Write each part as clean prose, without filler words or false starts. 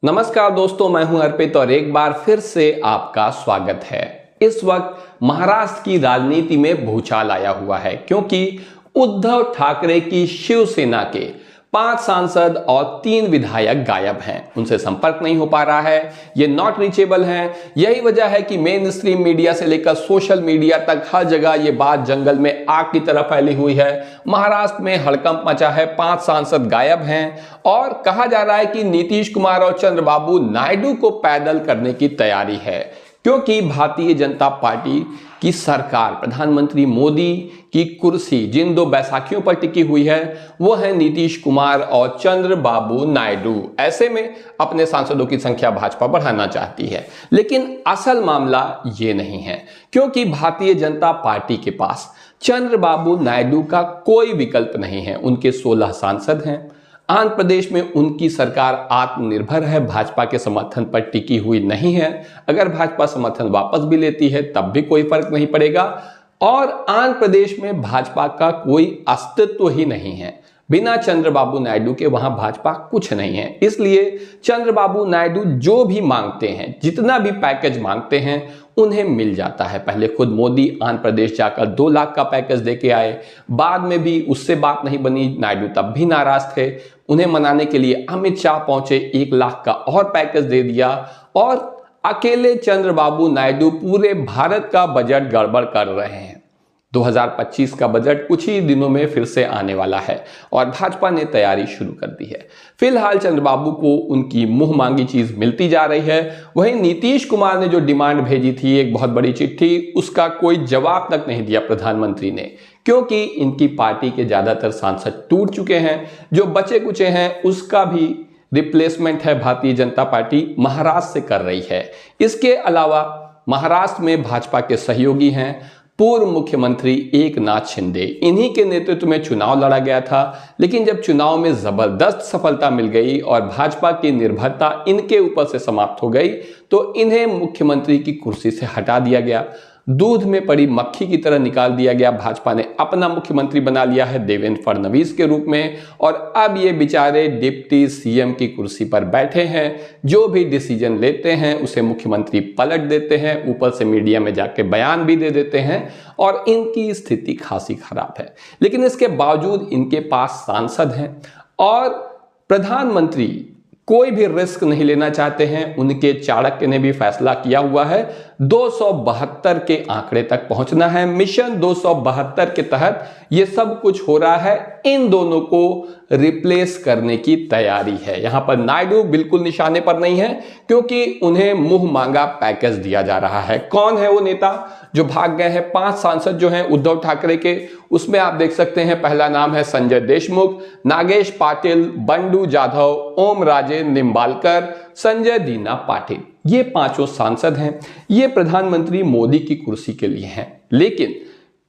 नमस्कार दोस्तों, मैं हूं अर्पित और एक बार फिर से आपका स्वागत है। इस वक्त महाराष्ट्र की राजनीति में भूचाल आया हुआ है क्योंकि उद्धव ठाकरे की शिवसेना के 5 सांसद और 3 विधायक गायब हैं। उनसे संपर्क नहीं हो पा रहा है, ये नॉट रीचेबल हैं। यही वजह है कि मेन स्ट्रीम मीडिया से लेकर सोशल मीडिया तक हर जगह ये बात जंगल में आग की तरह फैली हुई है। महाराष्ट्र में हड़कंप मचा है, 5 सांसद गायब हैं और कहा जा रहा है कि नीतीश कुमार और चंद्रबाबू नायडू को पैदल करने की तैयारी है क्योंकि भारतीय जनता पार्टी की सरकार, प्रधानमंत्री मोदी की कुर्सी जिन 2 बैसाखियों पर टिकी हुई है वो है नीतीश कुमार और चंद्रबाबू नायडू। ऐसे में अपने सांसदों की संख्या भाजपा बढ़ाना चाहती है, लेकिन असल मामला ये नहीं है क्योंकि भारतीय जनता पार्टी के पास चंद्रबाबू नायडू का कोई विकल्प नहीं है। उनके 16 सांसद हैं। आंध्र प्रदेश में उनकी सरकार आत्मनिर्भर है, भाजपा के समर्थन पर टिकी हुई नहीं है। अगर भाजपा समर्थन वापस भी लेती है तब भी कोई फर्क नहीं पड़ेगा और आंध्र प्रदेश में भाजपा का कोई अस्तित्व ही नहीं है। बिना चंद्रबाबू नायडू के वहां भाजपा कुछ नहीं है। इसलिए चंद्रबाबू नायडू जो भी मांगते हैं, जितना भी पैकेज मांगते हैं, उन्हें मिल जाता है। पहले खुद मोदी आंध्र प्रदेश जाकर 2 लाख का पैकेज देके आए, बाद में भी उससे बात नहीं बनी। नायडू तब भी नाराज थे। उन्हें मनाने के लिए अमित शाह पहुंचे, 1 लाख का और पैकेज दे दिया और अकेले चंद्रबाबू नायडू पूरे भारत का बजट गड़बड़ कर रहे हैं। 2025 का बजट कुछ ही दिनों में फिर से आने वाला है और भाजपा ने तैयारी शुरू कर दी है। फिलहाल चंद्रबाबू को उनकी मुंह मांगी चीज मिलती जा रही है। वहीं नीतीश कुमार ने जो डिमांड भेजी थी, एक बहुत बड़ी चिट्ठी, उसका कोई जवाब तक नहीं दिया प्रधानमंत्री ने क्योंकि इनकी पार्टी के ज्यादातर सांसद टूट चुके हैं। जो बचे कुचे हैं उसका भी रिप्लेसमेंट है भारतीय जनता पार्टी महाराष्ट्र से कर रही है। इसके अलावा महाराष्ट्र में भाजपा के सहयोगी हैं पूर्व मुख्यमंत्री एकनाथ शिंदे। इन्हीं के नेतृत्व में चुनाव लड़ा गया था, लेकिन जब चुनाव में जबरदस्त सफलता मिल गई और भाजपा की निर्भरता इनके ऊपर से समाप्त हो गई तो इन्हें मुख्यमंत्री की कुर्सी से हटा दिया गया। दूध में पड़ी मक्खी की तरह निकाल दिया गया। भाजपा ने अपना मुख्यमंत्री बना लिया है देवेंद्र फडणवीस के रूप में और अब ये बेचारे डिप्टी सीएम की कुर्सी पर बैठे हैं। जो भी डिसीजन लेते हैं उसे मुख्यमंत्री पलट देते हैं, ऊपर से मीडिया में जाके बयान भी दे देते हैं और इनकी स्थिति खासी खराब है। लेकिन इसके बावजूद इनके पास सांसद हैं और प्रधानमंत्री कोई भी रिस्क नहीं लेना चाहते हैं। उनके चाणक्य ने भी फैसला किया हुआ है 272 के आंकड़े तक पहुंचना है। मिशन 272 के तहत यह सब कुछ हो रहा है। इन दोनों को रिप्लेस करने की तैयारी है। यहां पर नायडू बिल्कुल निशाने पर नहीं है क्योंकि उन्हें मुंह मांगा पैकेज दिया जा रहा है। कौन है वो नेता जो भाग गए हैं? 5 सांसद जो हैं उद्धव ठाकरे के, उसमें आप देख सकते हैं पहला नाम है संजय देशमुख, नागेश पाटिल, बंडू जाधव, ओम राजे निम्बालकर, संजय दीना पाटिल। ये 5 सांसद हैं। ये प्रधानमंत्री मोदी की कुर्सी के लिए हैं। लेकिन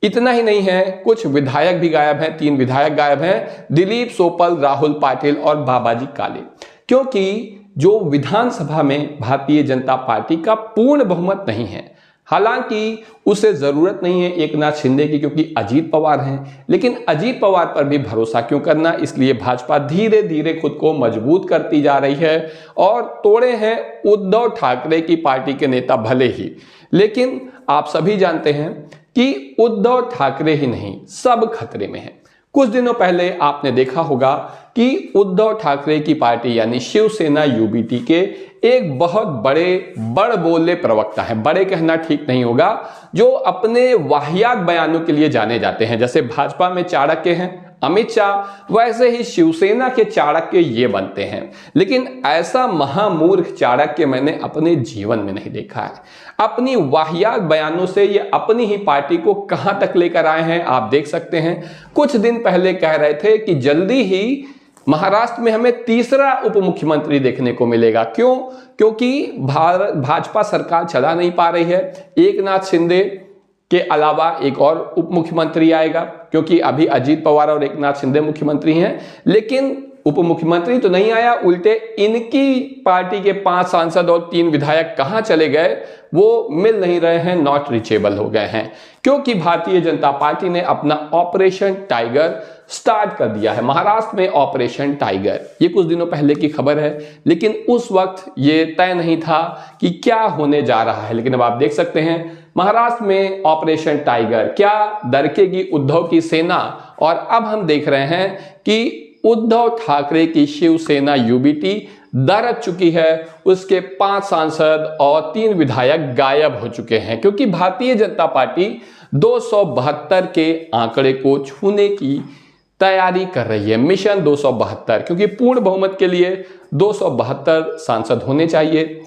इतना ही नहीं है, कुछ विधायक भी गायब हैं। 3 विधायक गायब हैं, दिलीप सोपल, राहुल पाटिल और बाबाजी काले, क्योंकि जो विधानसभा में भारतीय जनता पार्टी का पूर्ण बहुमत नहीं है। हालांकि उसे जरूरत नहीं है एकनाथ शिंदे की क्योंकि अजीत पवार हैं, लेकिन अजीत पवार पर भी भरोसा क्यों करना। इसलिए भाजपा धीरे धीरे खुद को मजबूत करती जा रही है और तोड़े हैं उद्धव ठाकरे की पार्टी के नेता भले ही, लेकिन आप सभी जानते हैं कि उद्धव ठाकरे ही नहीं, सब खतरे में है। कुछ दिनों पहले आपने देखा होगा कि उद्धव ठाकरे की पार्टी यानी शिवसेना यूबीटी के एक बहुत बड़ बोले प्रवक्ता हैं, बड़े कहना ठीक नहीं होगा, जो अपने वाहियात बयानों के लिए जाने जाते हैं। जैसे भाजपा में चाणक्य हैं अमित शाह, वैसे ही शिवसेना के चाणक्य ये बनते हैं। लेकिन ऐसा महामूर्ख चाणक्य मैंने अपने जीवन में नहीं देखा है। अपनी वाहियात बयानों से ये अपनी ही पार्टी को कहां तक लेकर आए हैं आप देख सकते हैं। कुछ दिन पहले कह रहे थे कि जल्दी ही महाराष्ट्र में हमें तीसरा उप मुख्यमंत्री देखने को मिलेगा। क्यों? क्योंकि भाजपा सरकार चला नहीं पा रही है। एकनाथ शिंदे के अलावा एक और उप मुख्यमंत्री आएगा क्योंकि अभी अजीत पवार और एकनाथ शिंदे मुख्यमंत्री हैं, लेकिन उप मुख्यमंत्री तो नहीं आया, उल्टे इनकी पार्टी के 5 सांसद और 3 विधायक कहां चले गए वो मिल नहीं रहे हैं, नॉट रीचेबल हो गए हैं क्योंकि भारतीय जनता पार्टी ने अपना ऑपरेशन टाइगर स्टार्ट कर दिया है महाराष्ट्र में ऑपरेशन टाइगर। ये कुछ दिनों पहले की खबर है, लेकिन उस वक्त ये तय नहीं था कि क्या होने जा रहा है। लेकिन अब आप देख सकते हैं महाराष्ट्र में ऑपरेशन टाइगर, क्या दरकेगी उद्धव की सेना। और अब हम देख रहे हैं कि उद्धव ठाकरे की शिवसेना यूबीटी दरक चुकी है। उसके 5 सांसद और 3 विधायक गायब हो चुके हैं, क्योंकि भारतीय जनता पार्टी 272 के आंकड़े को छूने की तैयारी कर रही है। मिशन 272, क्योंकि पूर्ण बहुमत के लिए 272 सांसद होने चाहिए।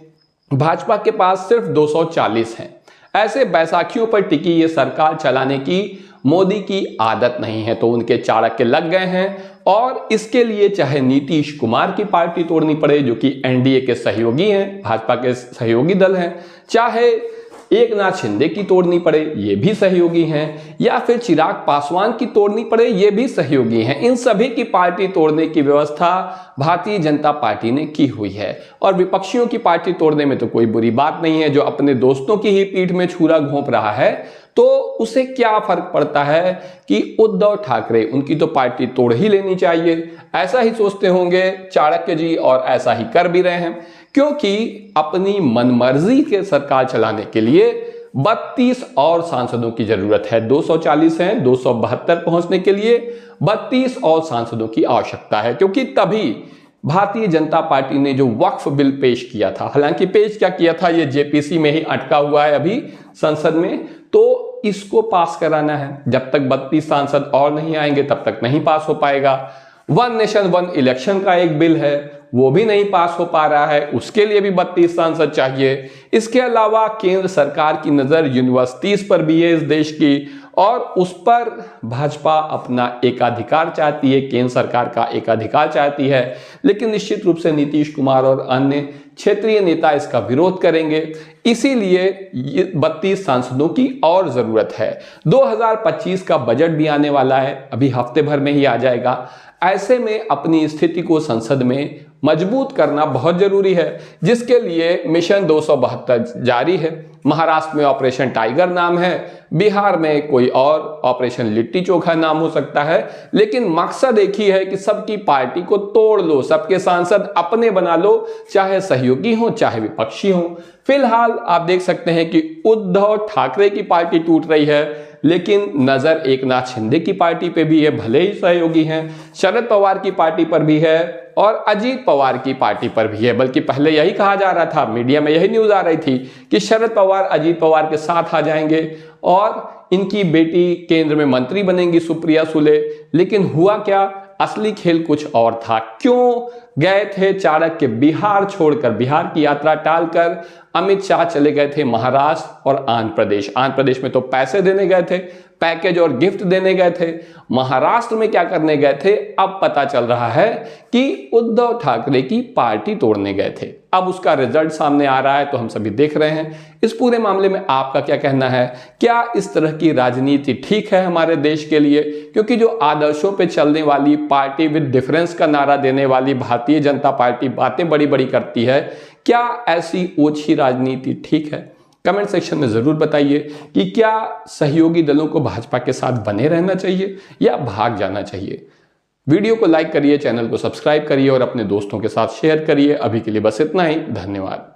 भाजपा के पास सिर्फ 240 हैं। ऐसे बैसाखियों पर टिकी ये सरकार चलाने की मोदी की आदत नहीं है, तो उनके चाणक्य लग गए हैं। और इसके लिए चाहे नीतीश कुमार की पार्टी तोड़नी पड़े, जो कि एनडीए के सहयोगी हैं, भाजपा के सहयोगी दल हैं, चाहे एकनाथ शिंदे की तोड़नी पड़े, ये भी सहयोगी हैं, या फिर चिराग पासवान की तोड़नी पड़े, ये भी सहयोगी हैं, इन सभी की पार्टी तोड़ने की व्यवस्था भारतीय जनता पार्टी ने की हुई है। और विपक्षियों की पार्टी तोड़ने में तो कोई बुरी बात नहीं है। जो अपने दोस्तों की ही पीठ में छुरा घोंप रहा है, तो उसे क्या फर्क पड़ता है कि उद्धव ठाकरे, उनकी तो पार्टी तोड़ ही लेनी चाहिए। ऐसा ही सोचते होंगे चाणक्य जी, और ऐसा ही कर भी रहे हैं, क्योंकि अपनी मनमर्जी के सरकार चलाने के लिए 32 और सांसदों की जरूरत है। 240 हैं, 272 पहुंचने के लिए 32 और सांसदों की आवश्यकता है। क्योंकि तभी भारतीय जनता पार्टी ने जो वक्फ बिल पेश किया था, हालांकि पेश क्या किया था, ये जेपीसी में ही अटका हुआ है अभी संसद में, तो इसको पास कराना है। जब तक 32 सांसद और नहीं आएंगे तब तक नहीं पास हो पाएगा। वन नेशन वन इलेक्शन का एक बिल है, वो भी नहीं पास हो पा रहा है, उसके लिए भी 32 सांसद चाहिए। इसके अलावा केंद्र सरकार की नजर यूनिवर्सिटीज पर भी है इस देश की, और उस पर भाजपा अपना एकाधिकार चाहती है, केंद्र सरकार का एकाधिकार चाहती है। लेकिन निश्चित रूप से नीतीश कुमार और अन्य क्षेत्रीय नेता इसका विरोध करेंगे, इसीलिए 32 सांसदों की और जरूरत है। 2025 का बजट भी आने वाला है, अभी हफ्ते भर में ही आ जाएगा। ऐसे में अपनी स्थिति को संसद में मजबूत करना बहुत जरूरी है, जिसके लिए मिशन 272 जारी है। महाराष्ट्र में ऑपरेशन टाइगर नाम है, बिहार में कोई और ऑपरेशन लिट्टी चोखा नाम हो सकता है, लेकिन मकसद एक ही है कि सबकी पार्टी को तोड़ लो, सबके सांसद अपने बना लो, चाहे सहयोगी हो चाहे विपक्षी हो। फिलहाल आप देख सकते हैं कि उद्धव ठाकरे की पार्टी टूट रही है, लेकिन नजर एकनाथ शिंदे की पार्टी पे भी है, भले ही सहयोगी हैं, शरद पवार की पार्टी पर भी है और अजीत पवार की पार्टी पर भी है। बल्कि पहले यही कहा जा रहा था, मीडिया में यही न्यूज आ रही थी कि शरद पवार अजीत पवार के साथ आ जाएंगे और इनकी बेटी केंद्र में मंत्री बनेंगी, सुप्रिया सुले। लेकिन हुआ क्या, असली खेल कुछ और था। क्यों गए थे चाणक्य बिहार छोड़कर, बिहार की यात्रा टालकर अमित शाह चले गए थे महाराष्ट्र और आंध्र प्रदेश। आंध्र प्रदेश में तो पैसे देने गए थे, पैकेज और गिफ्ट देने गए थे। महाराष्ट्र में क्या करने गए थे, अब पता चल रहा है कि उद्धव ठाकरे की पार्टी तोड़ने गए थे। अब उसका रिजल्ट सामने आ रहा है, तो हम सभी देख रहे हैं। इस पूरे मामले में आपका क्या कहना है? क्या इस तरह की राजनीति ठीक है हमारे देश के लिए? क्योंकि जो आदर्शों पे चलने वाली, पार्टी विद डिफरेंस का नारा देने वाली भारतीय जनता पार्टी बातें बड़ी बड़ी करती है, क्या ऐसी ओछी राजनीति ठीक है? कमेंट सेक्शन में जरूर बताइए कि क्या सहयोगी दलों को भाजपा के साथ बने रहना चाहिए या भाग जाना चाहिए। वीडियो को लाइक करिए, चैनल को सब्सक्राइब करिए और अपने दोस्तों के साथ शेयर करिए। अभी के लिए बस इतना ही, धन्यवाद।